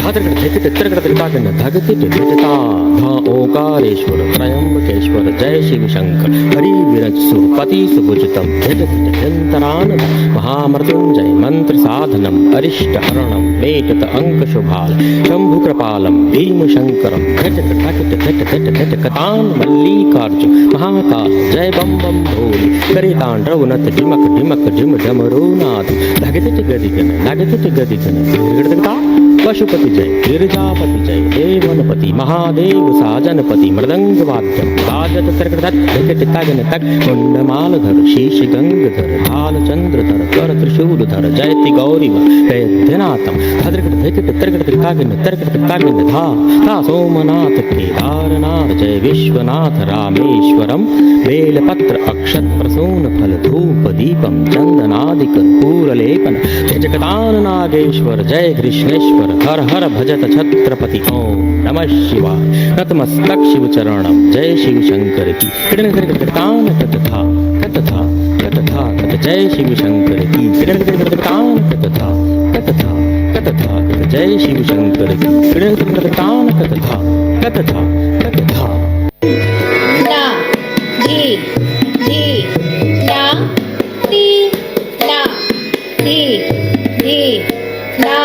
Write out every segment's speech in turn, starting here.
धातृगढ़ धैकिट तिरगढ़ तिरकागन धगतिट घटता धा ओंकारेश्वर त्रयंबकेश्वर जय शिव शंकर हरि विरज सुरपति सुभुजतम झटत झंतरानंद महामृत्युंजय मंत्र साधनम अरिष्ट हरणम मेटत अंक शुभाल शंभु कृपालम भीम शंकरम घटक ढकट घट घट घट कतान मल्लिकार्जुन महाकाल जय बम बम भोले करितान रघुनाथ ढिमक ढिमक ढिम डमरुनाथ धगतिट गदिगन लगतिट गदिगन गिरगड़ता पशुपति जय गिरिजापति जय देवनपति महादेव साजनपति मृदंग वाद्यम बाजत तिरगड़त धकट तगन तक कुंडमालधर शीश गंगधर भाल चंद्रधर कर त्रिशूलधर जयति गौरी वैद्यनाथम धदृगट धकट तिरगट तिरकागन तिरगट तिरकागन धा धा सोमनाथ केदारनाथ जय विश्वनाथ रामेश्वरम बेलपत्र अक्षत प्रसून फल धूप दीपम चंदनादिक पूरलेपन जगतान नागेश्वर जय कृष्णेश्वर हर हर भजत छत्रपति ओम नमः शिवाय नतमस्तक शिव चरणम जय शिव शंकर की कृतान कतथा कतथा कतथा कत जय शिव शंकर की कृतान कतथा कतथा कतथा कत जय शिव शंकर की कृतान कतथा कतथा कतथा ला धी धी ला ती ला धी धी ला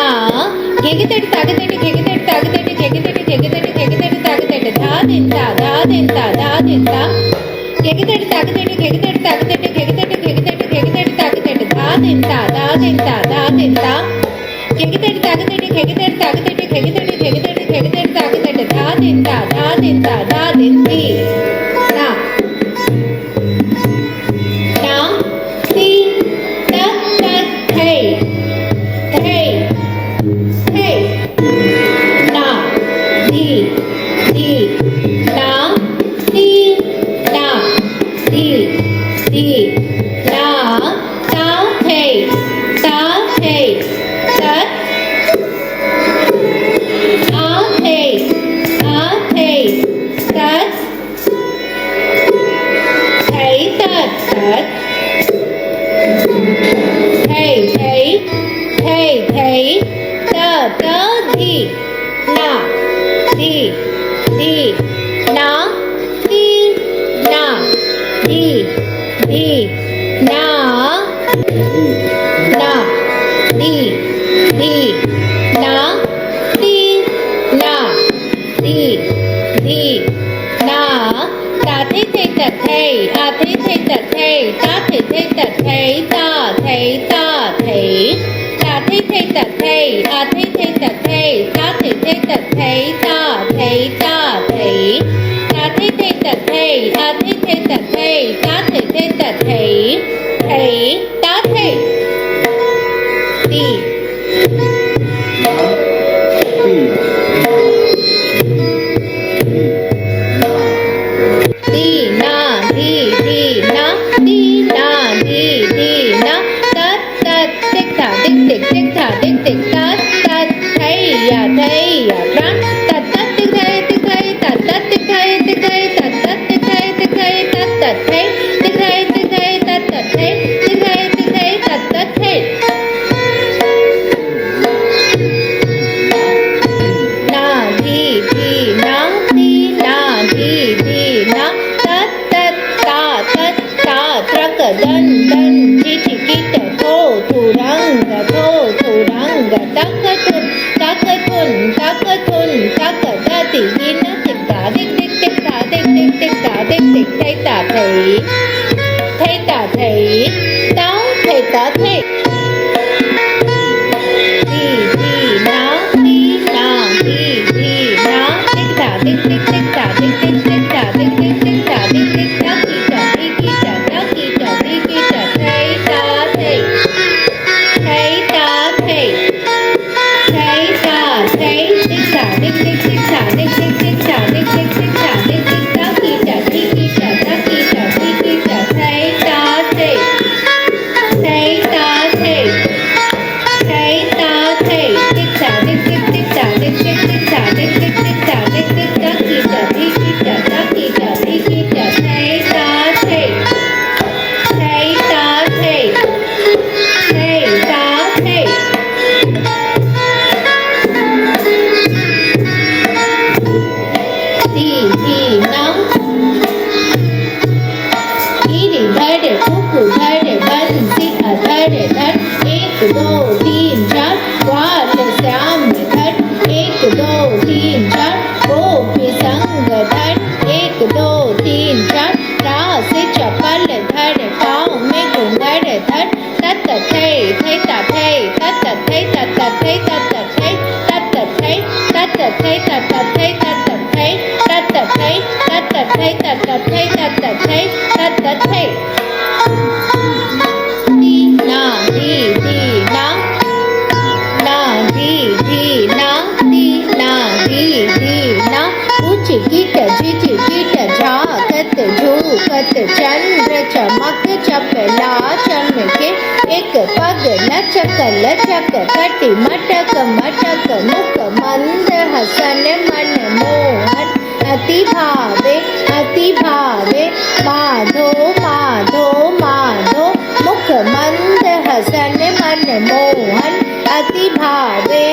ಗೆಗೆತಡಿ ತಾಗತಡಿ ಗೆಗೆತಡಿ ತಾಗತಡಿ ಗೆಗೆತಡಿ ಗೆಗೆತಡಿ ಗೆಗೆತಡಿ ತಾಗತಡಿ ದಾದಿಂದ ದಾದಿಂದ ದಾದಿಂದ ಗೆಗೆತಡಿ ತಾಗತಡಿ ಗೆಗೆತಡಿ ತಾಗತಡಿ ಗೆಗೆತಡಿ ಗೆಗೆತಡಿ ಗೆಗೆತಡಿ ತಾಗತಡಿ ದಾದಿಂದ ದಾದಿಂದ ದಾದಿಂದ ಗೆಗೆತಡಿ ತಾಗತಡಿ ಗೆಗೆತಡಿ ತಾಗತಡಿ ಗೆಗೆತಡಿ ಗೆಗೆತಡಿ ಗೆಗೆತಡಿ ತಾಗತಡಿ ದಾದಿಂದ ದಾದಿಂದ ದಾದಿಂದಿ ನಾ ನಾ ತಿ ತ ತ ಥೈ ಥೈ Hey, na, di, di, na, di, na, di, di, na, ta, hey, tat, hey, tat, hey, tat, tat, hey, hey, hey, hey. ध धी ना धी धी ना धी ना धी धी ना ना धी धी ना धी ना धी धी ना ताथे थे तथे आथे थे तथे ताथे थे तथे ता थे ता थे ताथे थे तथे आथे थे तथे ताथे थे तथे ता थे ता थे ताथे थे तथे आथे थे तथे ताथे थे तथे थे ताथे ती दी ना दी दी ना दी ना दी दी ना तत तत टिक टिक टिक टिक टिक टिक टिक tat tat thầy ya tran tat tat दो तीन चार ग्वाल श्याम धर, एक दो तीन चार गोपी संग धर, एक दो तीन चार रास चपल धर, पाँव में घुंघर धर, तत थे थे थे तत थे तत थे तत थे तत थे तत थे तत थे तत थे तत थे तत थे तत थे तत थे तत थे ना दी ना ना दी ना दी ना दी ना उच गिट झिझ गिट झाकत झूकत चंद्र चमक चपला चमके, एक पग लचक लचक कटी मटक मटक मुख मंद हसन मन मोहन, अति भावे माधो माधो माधो, मुख मंद हसन मन मोहन, अति भावे